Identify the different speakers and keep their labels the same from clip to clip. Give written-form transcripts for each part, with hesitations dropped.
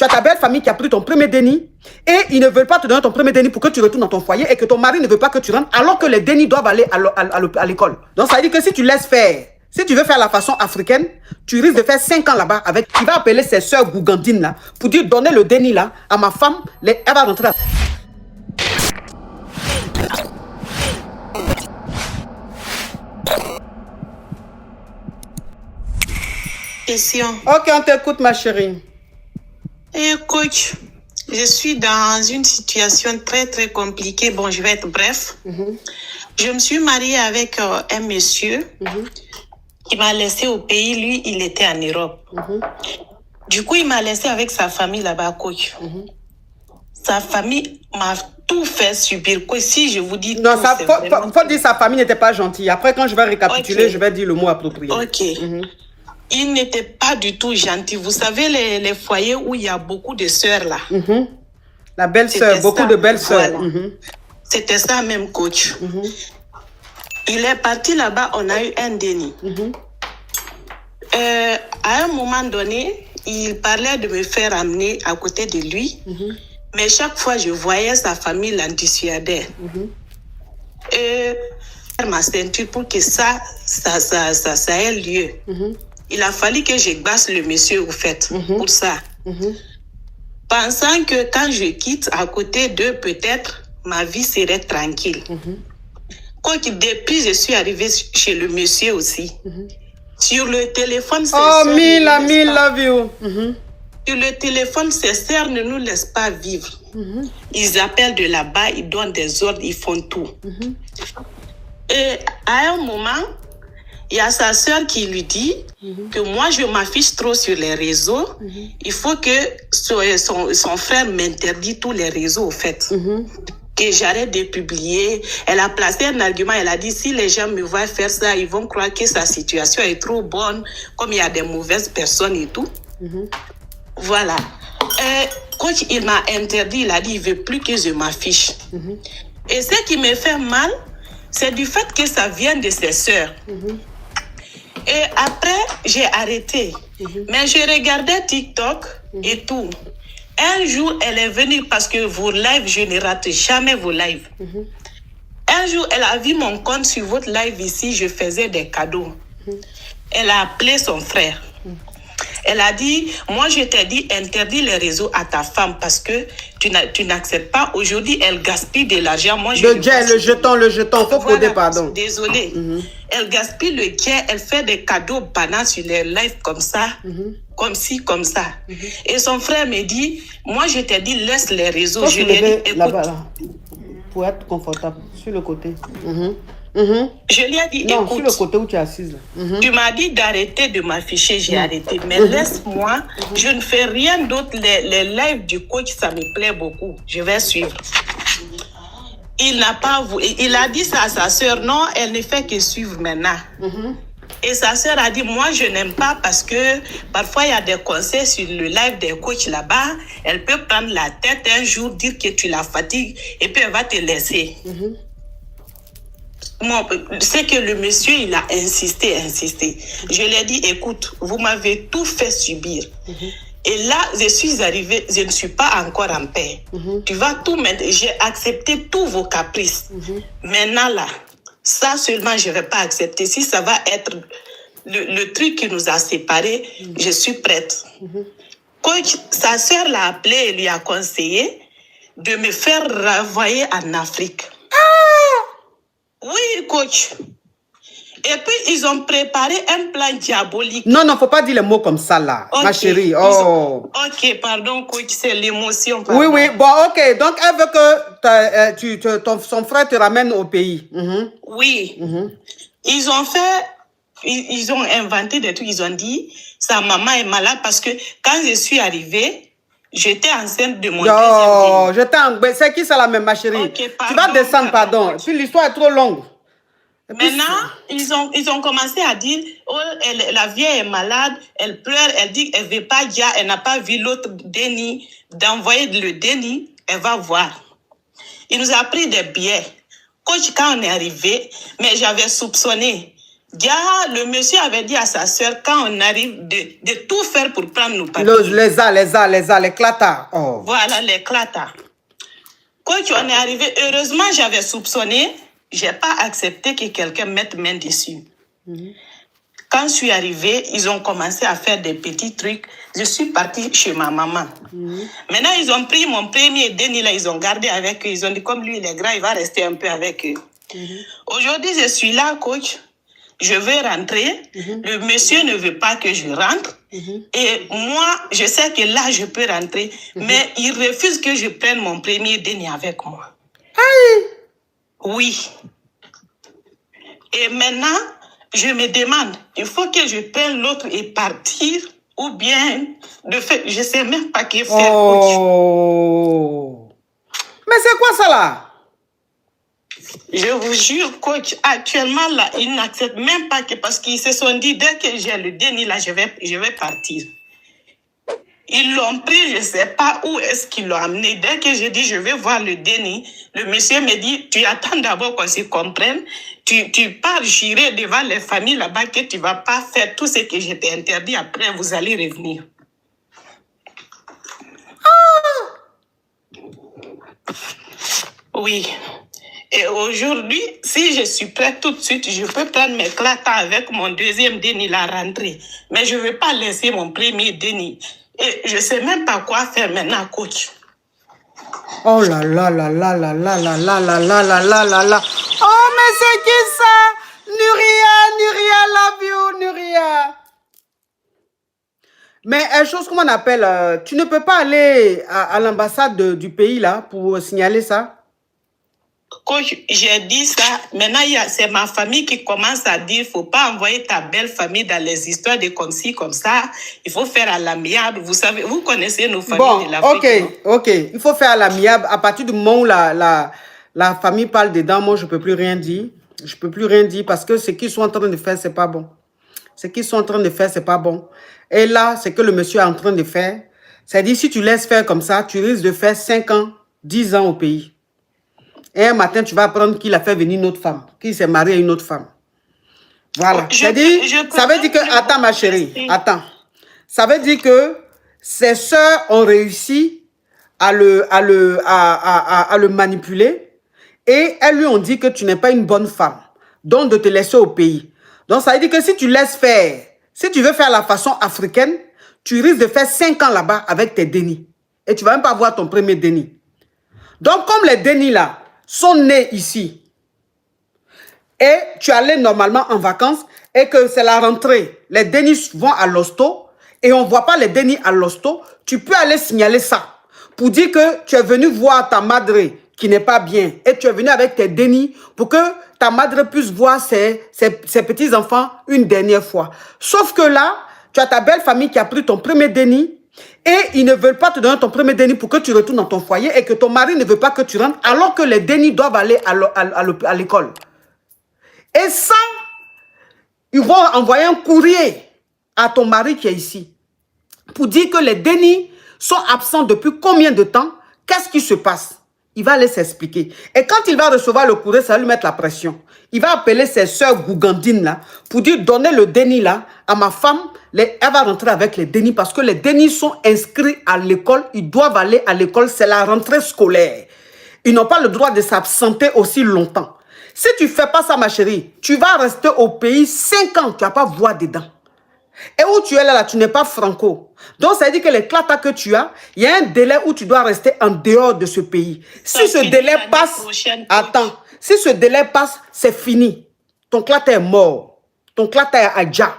Speaker 1: Tu as ta belle famille qui a pris ton premier déni et ils ne veulent pas te donner ton premier déni pour que tu retournes dans ton foyer et que ton mari ne veut pas que tu rentres alors que les dénis doivent aller à l'école. Donc ça veut dire que si tu laisses faire, si tu veux faire la façon africaine, tu risques de faire 5 ans là-bas avec... Tu vas appeler ses soeurs gougandines là pour dire donner le déni là à ma femme, elle va rentrer là.
Speaker 2: Question.
Speaker 1: Ok, on t'écoute ma chérie.
Speaker 2: Et coach, je suis dans une situation très très compliquée. Bon, je vais être bref. Je me suis mariée avec un monsieur qui m'a laissé au pays. Lui, il était en Europe. Du coup, il m'a laissé avec sa famille là-bas, coach. Sa famille m'a tout fait subir. Quoi, si je vous dis
Speaker 1: non,
Speaker 2: tout,
Speaker 1: ça faut dire sa famille n'était pas gentille. Après, quand je vais récapituler, je vais dire le mot approprié.
Speaker 2: Ok. Il n'était pas du tout gentil. Vous savez, les foyers où il y a beaucoup de sœurs là.
Speaker 1: La belle-sœur, beaucoup de belles-sœurs.
Speaker 2: Voilà. C'était ça même, coach. Il est parti là-bas, on a eu un déni. À un moment donné, il parlait de me faire amener à côté de lui. Mais chaque fois, je voyais sa famille l'endissuadait. Et faire ma ceinture pour que ça ait lieu. Il a fallu que je basse le monsieur, au fait, pour ça. Pensant que quand je quitte à côté d'eux, peut-être, ma vie serait tranquille. Depuis, je suis arrivée chez le monsieur aussi. Sur le téléphone, c'est
Speaker 1: oh, Mila, love you.
Speaker 2: Sur le téléphone, ces sœurs ne nous laissent pas vivre. Ils appellent de là-bas, ils donnent des ordres, ils font tout. Et à un moment, il y a sa sœur qui lui dit que moi, je m'affiche trop sur les réseaux. Il faut que son frère m'interdit tous les réseaux, au fait. Que j'arrête de publier. Elle a placé un argument. Elle a dit, si les gens me voient faire ça, ils vont croire que sa situation est trop bonne, comme il y a des mauvaises personnes et tout. Voilà. Quand il m'a interdit, il a dit, il ne veut plus que je m'affiche. Et ce qui me fait mal, c'est du fait que ça vient de ses sœurs. Et après, j'ai arrêté. Mais je regardais TikTok et tout. Un jour, elle est venue parce que vos lives, je ne rate jamais vos lives. Un jour, elle a vu mon compte sur votre live ici, je faisais des cadeaux. Elle a appelé son frère. Elle a dit, moi je t'ai dit, interdis les réseaux à ta femme parce que tu n'acceptes pas. Aujourd'hui, elle gaspille de l'argent. Moi,
Speaker 1: le jeton, faut poser pardon.
Speaker 2: Désolée. Elle gaspille le gain, elle fait des cadeaux banals sur les lives comme ça, comme ci, comme ça. Et son frère me dit, moi je t'ai dit, laisse les réseaux. Je lui ai dit, écoute.
Speaker 1: Là-bas, pour être confortable, sur le côté.
Speaker 2: Je lui ai dit,
Speaker 1: non,
Speaker 2: écoute,
Speaker 1: sur le côté où tu es assise.
Speaker 2: tu m'as dit d'arrêter de m'afficher, j'ai arrêté. Mais laisse-moi, je ne fais rien d'autre. Les lives du coach, ça me plaît beaucoup. Je vais suivre. Il n'a pas voulu. Il a dit ça à sa sœur. Non, elle ne fait que suivre maintenant. Et sa sœur a dit, moi, je n'aime pas parce que parfois, il y a des conseils sur le live des coachs là-bas. Elle peut prendre la tête un jour, dire que tu la fatigues et puis elle va te laisser. Moi, c'est que le monsieur, il a insisté. Je lui ai dit, écoute, vous m'avez tout fait subir. Et là, je suis arrivée, je ne suis pas encore en paix. Tu vas tout mettre. J'ai accepté tous vos caprices. Maintenant, là, ça seulement, je ne vais pas accepter. Si ça va être le truc qui nous a séparés, je suis prête. Quand sa sœur l'a appelé et lui a conseillé de me faire renvoyer en Afrique. Oui, coach. Et puis, ils ont préparé un plan diabolique.
Speaker 1: Non, faut pas dire les mots comme ça, là, ma chérie.
Speaker 2: Ok, pardon, coach, c'est l'émotion.
Speaker 1: Oui, bon, ok. Donc, elle veut que son frère te ramène au pays.
Speaker 2: Oui. Ils ont fait... Ils ont inventé des trucs. Ils ont dit, sa maman est malade parce que quand je suis arrivée, j'étais enceinte de mon deuxième fille.
Speaker 1: C'est qui ça, la même, ma chérie?
Speaker 2: Okay, pardon,
Speaker 1: tu vas descendre, pardon. Puis l'histoire est trop longue.
Speaker 2: Maintenant, ils ont commencé à dire, oh, la vieille est malade, elle pleure, elle dit qu'elle ne veut pas dire, elle n'a pas vu l'autre déni, d'envoyer le déni, elle va voir. Il nous a pris des billets. Coach, quand on est arrivé, mais j'avais soupçonné. Le monsieur avait dit à sa soeur, quand on arrive, de tout faire pour prendre nos papiers.
Speaker 1: Les clatas. Oh.
Speaker 2: Voilà, les clatas. Quand on est arrivé, heureusement, j'avais soupçonné. Je n'ai pas accepté que quelqu'un mette main dessus. Quand je suis arrivée, ils ont commencé à faire des petits trucs. Je suis partie chez ma maman. Maintenant, ils ont pris mon premier déni, là, ils ont gardé avec eux. Ils ont dit, comme lui, il est grand, il va rester un peu avec eux. Aujourd'hui, je suis là, coach. Je veux rentrer. Le monsieur ne veut pas que je rentre. Et moi, je sais que là, je peux rentrer. Mais il refuse que je prenne mon premier déni avec moi.
Speaker 1: Aïe!
Speaker 2: Oui. Et maintenant, je me demande, il faut que je prenne l'autre et partir, ou bien, de fait, je ne sais même pas quoi faire.
Speaker 1: Oh. Mais c'est quoi ça là?
Speaker 2: Je vous jure, coach, actuellement, là, ils n'acceptent même pas que, parce qu'ils se sont dit, dès que j'ai le déni, là, je vais partir. Ils l'ont pris, je ne sais pas où est-ce qu'ils l'ont amené. Dès que j'ai dit, je vais voir le déni, le monsieur me dit, tu attends d'abord qu'on se comprenne. Tu pars jurer devant les familles là-bas que tu ne vas pas faire tout ce que je t'ai interdit. Après, vous allez revenir. Oui. Et aujourd'hui, si je suis prête tout de suite, je peux prendre mes clatas avec mon deuxième déni, la rentrée. Mais je ne veux pas laisser mon premier déni. Et je ne sais même pas quoi faire maintenant, coach.
Speaker 1: Oh là là là là là là là là là là là là là là. Oh, mais c'est qui ça? Nuria, love you, Nuria. Mais une chose qu'on appelle, tu ne peux pas aller à l'ambassade du pays là pour signaler ça?
Speaker 2: Coach, j'ai dit ça. Maintenant, c'est ma famille qui commence à dire, il ne faut pas envoyer ta belle famille dans les histoires de comme ci, comme ça. Il faut faire à l'amiable. Vous savez, vous connaissez nos familles de l'Afrique.
Speaker 1: Ok. Il faut faire à l'amiable. À partir du moment où la famille parle dedans, moi, je ne peux plus rien dire. Je ne peux plus rien dire parce que ce qu'ils sont en train de faire, ce n'est pas bon. Ce qu'ils sont en train de faire, ce n'est pas bon. Et là, ce que le monsieur est en train de faire, c'est-à-dire, si tu laisses faire comme ça, tu risques de faire 5 ans, 10 ans au pays. Et un matin, tu vas apprendre qu'il a fait venir une autre femme, qu'il s'est marié à une autre femme. Voilà. C'est-à-dire, ça veut dire que, attends ma chérie, attends. Ça veut dire que ses sœurs ont réussi à le manipuler et elles lui ont dit que tu n'es pas une bonne femme, donc de te laisser au pays. Donc ça veut dire que si tu laisses faire, si tu veux faire la façon africaine, tu risques de faire 5 ans là-bas avec tes dénis. Et tu ne vas même pas avoir ton premier déni. Donc comme les dénis là, sont nés ici et tu allais normalement en vacances et que c'est la rentrée, les dénis vont à l'hosto et on ne voit pas les dénis à l'hosto, tu peux aller signaler ça pour dire que tu es venu voir ta madre qui n'est pas bien et tu es venu avec tes dénis pour que ta madre puisse voir ses petits-enfants une dernière fois. Sauf que là, tu as ta belle famille qui a pris ton premier déni et ils ne veulent pas te donner ton premier déni pour que tu retournes dans ton foyer et que ton mari ne veut pas que tu rentres alors que les dénis doivent aller à l'école. Et ça, ils vont envoyer un courrier à ton mari qui est ici pour dire que les dénis sont absents depuis combien de temps, qu'est-ce qui se passe? Il va aller s'expliquer. Et quand il va recevoir le courrier, ça va lui mettre la pression. Il va appeler ses soeurs gougandines là pour dire donnez le déni là à ma femme. Elle va rentrer avec les dénis parce que les dénis sont inscrits à l'école. Ils doivent aller à l'école. C'est la rentrée scolaire. Ils n'ont pas le droit de s'absenter aussi longtemps. Si tu ne fais pas ça, ma chérie, tu vas rester au pays 5 ans. Tu ne vas pas voir dedans. Et où tu es là, tu n'es pas franco. Donc, ça veut dire que les clatas que tu as, il y a un délai où tu dois rester en dehors de ce pays. Si ce délai passe, attends, si ce délai passe, c'est fini. Ton clata est mort. Ton clata est adja.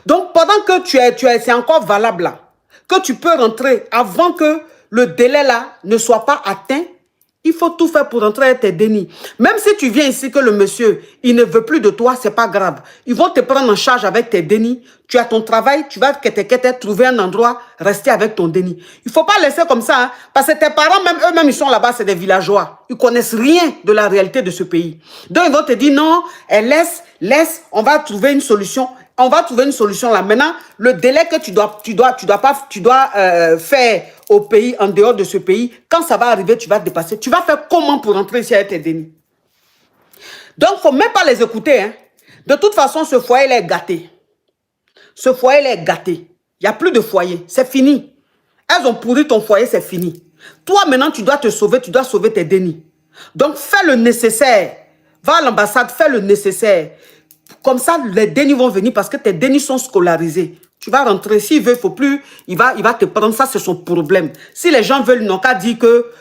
Speaker 1: Donc, pendant que c'est encore valable là, que tu peux rentrer avant que le délai là ne soit pas atteint, il faut tout faire pour rentrer avec tes dénis. Même si tu viens ici que le monsieur, il ne veut plus de toi, c'est pas grave. Ils vont te prendre en charge avec tes dénis. Tu as ton travail, tu vas trouver un endroit, rester avec ton déni. Il ne faut pas laisser comme ça, hein, parce que tes parents, même eux-mêmes, ils sont là-bas, c'est des villageois. Ils ne connaissent rien de la réalité de ce pays. Donc, ils vont te dire, non, laisse, on va trouver une solution. On va trouver une solution là. Maintenant, le délai que tu dois faire au pays, en dehors de ce pays, quand ça va arriver, tu vas te dépasser. Tu vas faire comment pour rentrer ici avec tes dénis? Donc, il ne faut même pas les écouter. Hein. De toute façon, ce foyer est gâté. Ce foyer est gâté. Il n'y a plus de foyer. C'est fini. Elles ont pourri ton foyer, c'est fini. Toi, maintenant, tu dois te sauver. Tu dois sauver tes dénis. Donc, fais le nécessaire. Va à l'ambassade, fais le nécessaire. Comme ça, les dénis vont venir parce que tes dénis sont scolarisés. Tu vas rentrer. S'il veut, il ne faut plus. Il va te prendre. Ça, c'est son problème. Si les gens veulent, n'ont qu'à dire que,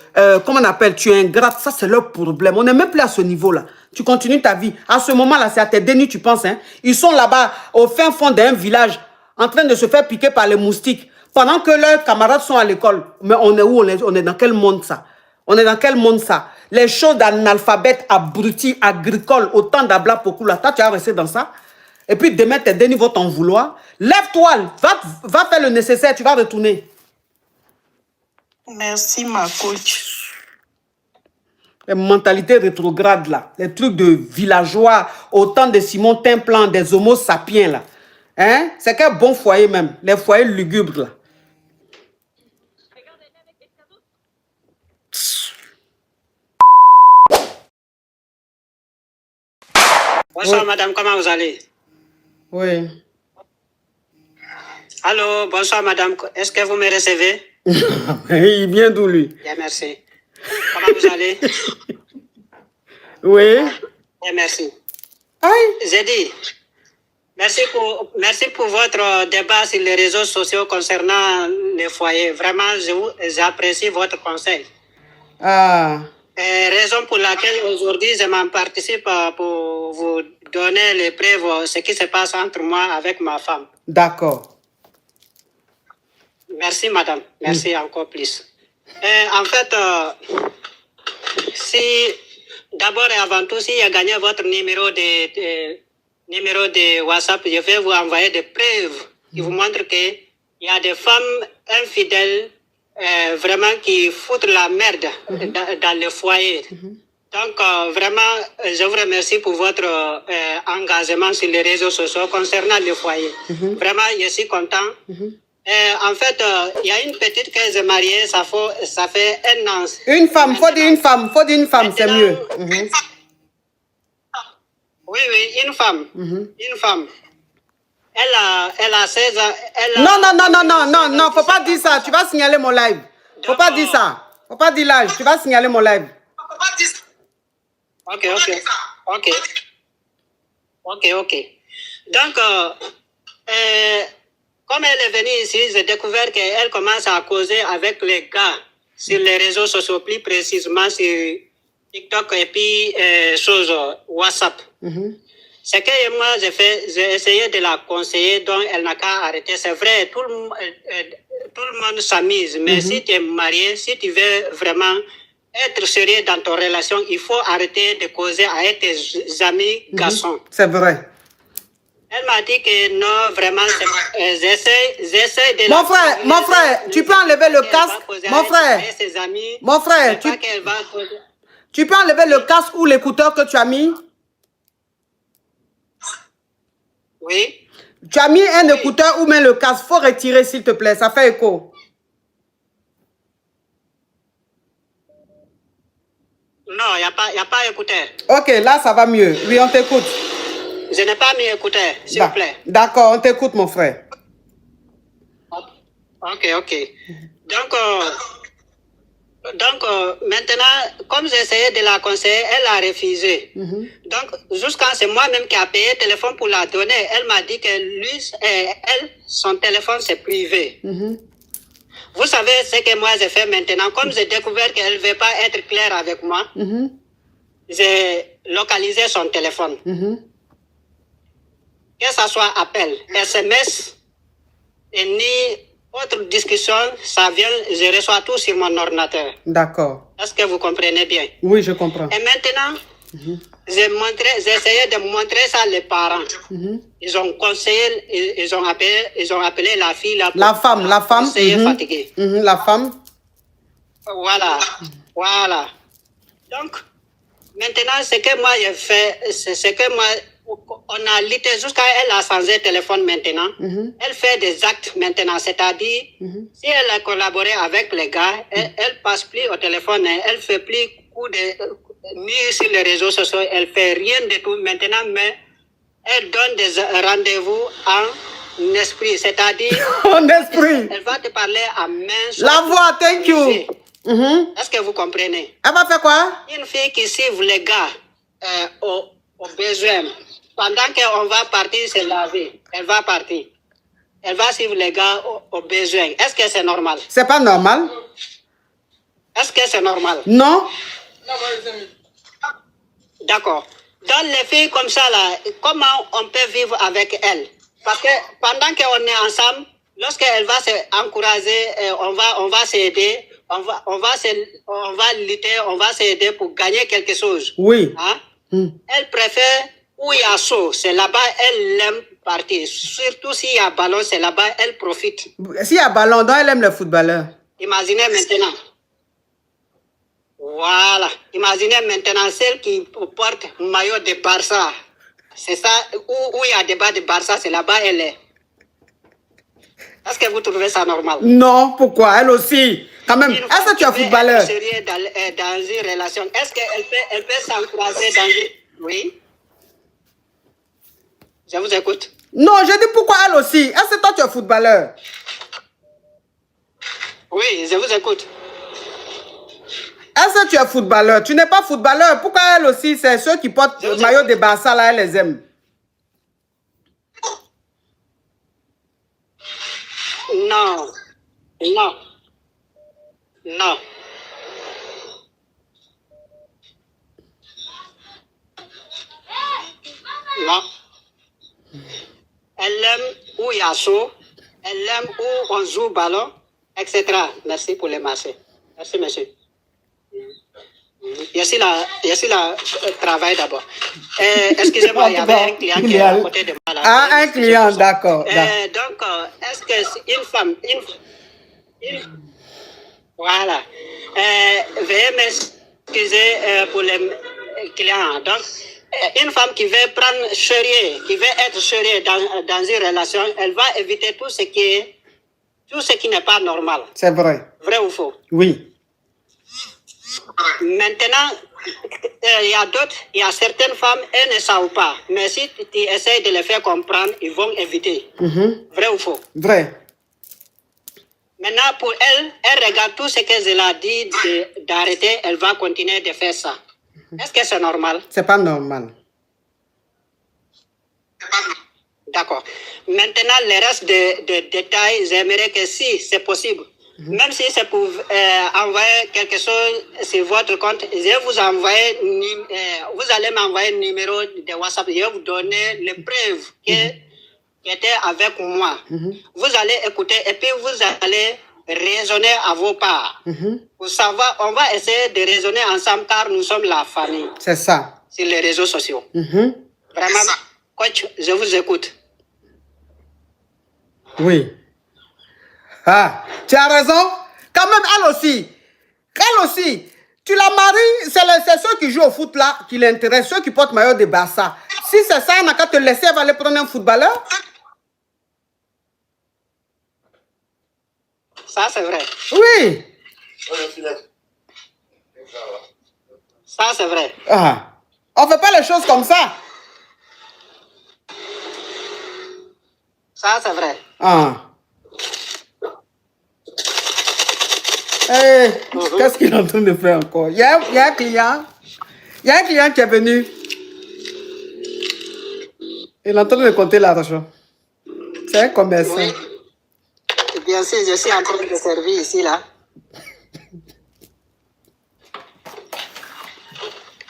Speaker 1: comment on appelle, tu es ingrate, ça, c'est leur problème. On n'est même plus à ce niveau-là. Tu continues ta vie. À ce moment-là, c'est à tes dénis, tu penses. Hein? Ils sont là-bas, au fin fond d'un village, en train de se faire piquer par les moustiques. Pendant que leurs camarades sont à l'école. Mais on est où? On est dans quel monde, ça? On est dans quel monde, ça? Les choses d'analphabètes, abrutis, agricoles, autant d'abla pour là. Toi, tu vas rester dans ça. Et puis demain, tes dénis vont t'en vouloir. Lève-toi, va faire le nécessaire, tu vas retourner.
Speaker 2: Merci, ma coach.
Speaker 1: Les mentalités rétrogrades, là. Les trucs de villageois, autant de Simon Timplan, des homo sapiens, là. Hein? C'est quel bon foyer même. Les foyers lugubres, là.
Speaker 3: Bonsoir, madame, comment vous allez?
Speaker 1: Oui.
Speaker 3: Allô, bonsoir, madame. Est-ce que vous me recevez?
Speaker 1: Il vient d'où, lui?
Speaker 3: Bien, merci. Comment vous allez?
Speaker 1: Oui.
Speaker 3: Bien, merci.
Speaker 1: Aïe.
Speaker 3: J'ai dit, merci pour votre débat sur les réseaux sociaux concernant les foyers. Vraiment, j'apprécie votre conseil.
Speaker 1: Ah.
Speaker 3: Raison pour laquelle aujourd'hui je m'en participe pour vous donner les preuves, ce qui se passe entre moi avec ma femme.
Speaker 1: D'accord.
Speaker 3: Merci, madame. Merci encore plus. En fait, si d'abord et avant tout, si j'ai gagné votre numéro de WhatsApp, je vais vous envoyer des preuves qui vous montrent qu'il y a des femmes infidèles vraiment qui foutent la merde dans le foyer. Donc, vraiment, je vous remercie pour votre engagement sur les réseaux sociaux concernant le foyer. Vraiment, je suis content. En fait, il y a une petite que j'ai mariée, ça fait 1 an.
Speaker 1: Une femme, faut dire une femme, c'est mieux.
Speaker 3: Oui, une femme. Une femme. Elle a 16 ans.
Speaker 1: Non, faut pas dire ça. Tu vas signaler mon live. Faut pas dire ça. Faut pas dire l'âge. Tu vas signaler mon live.
Speaker 3: Ok. Donc, comme elle est venue ici, j'ai découvert qu'elle commence à causer avec les gars sur les réseaux sociaux, plus précisément sur TikTok et puis WhatsApp. Ce que moi j'ai fait, j'ai essayé de la conseiller, donc elle n'a qu'à arrêter. C'est vrai, tout le monde s'amuse, mais si tu es marié, si tu veux vraiment être sérieux dans ton relation, il faut arrêter de causer avec tes amis garçons.
Speaker 1: C'est vrai.
Speaker 3: Elle m'a dit que non, vraiment, j'essaie de...
Speaker 1: Mon frère, tu peux enlever le casque. Mon frère, tu peux enlever le casque ou l'écouteur que tu as mis?
Speaker 3: Oui.
Speaker 1: Tu as mis un écouteur ou même le casque. Faut retirer, s'il te plaît. Ça fait écho.
Speaker 3: Non, il n'y a pas écouteur.
Speaker 1: Ok, là, ça va mieux. Oui, on t'écoute.
Speaker 3: Je n'ai pas mis écouteur, s'il vous plaît.
Speaker 1: D'accord, on t'écoute, mon frère.
Speaker 3: Ok. Donc, maintenant, comme j'ai essayé de la conseiller, elle a refusé. Donc, jusqu'à c'est moi-même qui a payé le téléphone pour la donner. Elle m'a dit que lui, son téléphone, c'est privé. Vous savez ce que moi j'ai fait maintenant. Comme j'ai découvert qu'elle ne veut pas être claire avec moi, j'ai localisé son téléphone. Que ce soit appel, SMS, et ni autre discussion, ça vient, je reçois tout sur mon ordinateur.
Speaker 1: D'accord.
Speaker 3: Est-ce que vous comprenez bien?
Speaker 1: Oui, je comprends.
Speaker 3: Et maintenant, j'ai essayé de montrer ça aux parents. Ils ont conseillé, ils ont appelé la fille.
Speaker 1: La femme.
Speaker 3: Fatiguée.
Speaker 1: La femme.
Speaker 3: Voilà. Donc, maintenant, ce que moi j'ai fait, c'est que moi, on a lutté jusqu'à elle a changé de téléphone maintenant. Elle fait des actes maintenant, c'est-à-dire, si elle a collaboré avec les gars, elle passe plus au téléphone, elle fait plus coup de ni sur les réseaux sociaux, elle fait rien de tout maintenant, mais elle donne des rendez-vous en esprit, c'est-à-dire
Speaker 1: En esprit.
Speaker 3: elle va te parler à main.
Speaker 1: La voix, thank you.
Speaker 3: Est-ce que vous comprenez?
Speaker 1: Elle va faire quoi?
Speaker 3: Une fille qui suit les gars au besoin, pendant qu'on va partir se laver, elle va partir. Elle va suivre les gars au besoin. Est-ce que c'est normal?
Speaker 1: C'est pas normal.
Speaker 3: Est-ce que c'est normal?
Speaker 1: Non.
Speaker 3: D'accord. Dans les filles comme ça, là, comment on peut vivre avec elles? Parce que pendant qu'on est ensemble, lorsqu'elle va s'encourager, on va s'aider, on va lutter, on va s'aider pour gagner quelque chose.
Speaker 1: Oui.
Speaker 3: Hein? Elle préfère où il y a chaud, c'est là-bas, elle aime partir. Surtout s'il y a ballon, c'est là-bas, elle profite.
Speaker 1: S'il y a ballon, donc elle aime les footballeurs.
Speaker 3: Imaginez maintenant. Voilà. Imaginez maintenant celle qui porte maillot de Barça. C'est ça, où il y a débat de Barça, c'est là-bas elle est. Est-ce que vous trouvez ça normal?
Speaker 1: Non, pourquoi? Elle aussi. Quand même, est-ce que tu es footballeur?
Speaker 3: Sérieux dans une relation. Est-ce qu'elle peut s'encourager dans une... Oui. Je vous écoute.
Speaker 1: Non, je dis pourquoi elle aussi. Est-ce que toi tu es footballeur?
Speaker 3: Oui, je vous écoute.
Speaker 1: Est-ce que tu es footballeur? Tu n'es pas footballeur. Pourquoi elle aussi? C'est ceux qui portent le maillot de Barça, là, elle les aime.
Speaker 3: Non. Non. Non. Non. Elle aime où il y a chaud. Elle aime où on joue ballon, etc. Merci pour les marchés. Merci, monsieur. Je suis là, travail d'abord. Excusez-moi, il y avait un client qui est à côté de moi. Là.
Speaker 1: Ah, un client, d'accord.
Speaker 3: Donc, est-ce que une femme... Voilà. Veuillez m'excuser pour les clients. Donc, une femme qui veut prendre sérieux, qui veut être sérieuse dans une relation, elle va éviter tout ce qui n'est pas normal.
Speaker 1: C'est vrai.
Speaker 3: Vrai ou faux?
Speaker 1: Oui.
Speaker 3: Maintenant, il y a certaines femmes, elles ne savent pas. Mais si tu essaies de les faire comprendre, ils vont éviter. Vrai ou faux?
Speaker 1: Vrai.
Speaker 3: Maintenant, pour elle, elle regarde tout ce que je l'ai dit d'arrêter, elle va continuer de faire ça. Est-ce que c'est normal?
Speaker 1: C'est pas normal.
Speaker 3: D'accord. Maintenant, le reste de détails, j'aimerais que si c'est possible, même si c'est pour envoyer quelque chose sur votre compte, je vais vous envoyer, vous allez m'envoyer un numéro de WhatsApp, je vais vous donner les preuves qui étaient avec moi. Vous allez écouter et puis vous allez raisonner à vos parts. Pour savoir, on va essayer de raisonner ensemble car nous sommes la famille.
Speaker 1: C'est ça.
Speaker 3: Sur les réseaux sociaux. Vraiment, coach, je vous écoute.
Speaker 1: Oui. Ah, tu as raison. Quand même, elle aussi. Elle aussi. Tu la maries, c'est ceux qui jouent au foot là qui l'intéressent, ceux qui portent maillot de Barça. Si c'est ça, elle n'a qu'à te laisser, elle va aller prendre un footballeur.
Speaker 3: Ça, c'est vrai.
Speaker 1: Oui.
Speaker 3: Ça, c'est vrai.
Speaker 1: Ah. On ne fait pas les choses comme ça.
Speaker 3: Ça, c'est vrai.
Speaker 1: Ah. Hey, qu'est-ce qu'il est en train de faire encore? Il y a un client. Il y a un client qui est venu. Il est en train de compter l'argent. C'est un commerçant.
Speaker 3: Oui. Bien sûr, je suis en train de servir ici, là.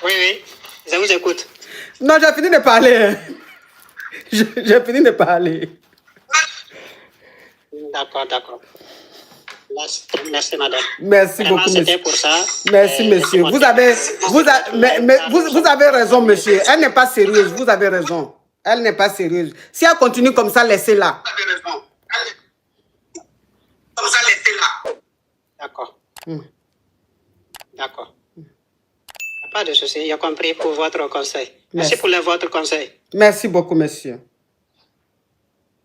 Speaker 3: Oui, oui. Je vous écoute.
Speaker 1: Non, j'ai fini de parler. J'ai fini de parler.
Speaker 3: D'accord, d'accord. Merci, madame.
Speaker 1: Merci
Speaker 3: Vraiment,
Speaker 1: beaucoup,
Speaker 3: c'était
Speaker 1: monsieur.
Speaker 3: pour ça.
Speaker 1: Merci, monsieur. Vous avez raison, monsieur. Elle n'est pas sérieuse. Vous avez raison. Elle n'est pas sérieuse. Si elle continue comme ça, laissez-la.
Speaker 3: Vous avez raison. Comme ça, laissez-la. D'accord. D'accord. Pas de souci. J'ai compris pour votre conseil. Merci pour votre conseil.
Speaker 1: Merci beaucoup, monsieur.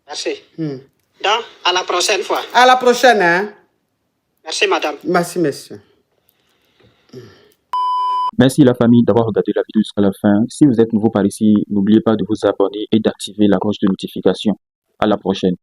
Speaker 3: Merci. Donc, à la prochaine fois.
Speaker 1: À la prochaine, hein.
Speaker 3: Merci, madame.
Speaker 1: Merci, monsieur.
Speaker 4: Merci la famille d'avoir regardé la vidéo jusqu'à la fin. Si vous êtes nouveau par ici, n'oubliez pas de vous abonner et d'activer la cloche de notification. À la prochaine.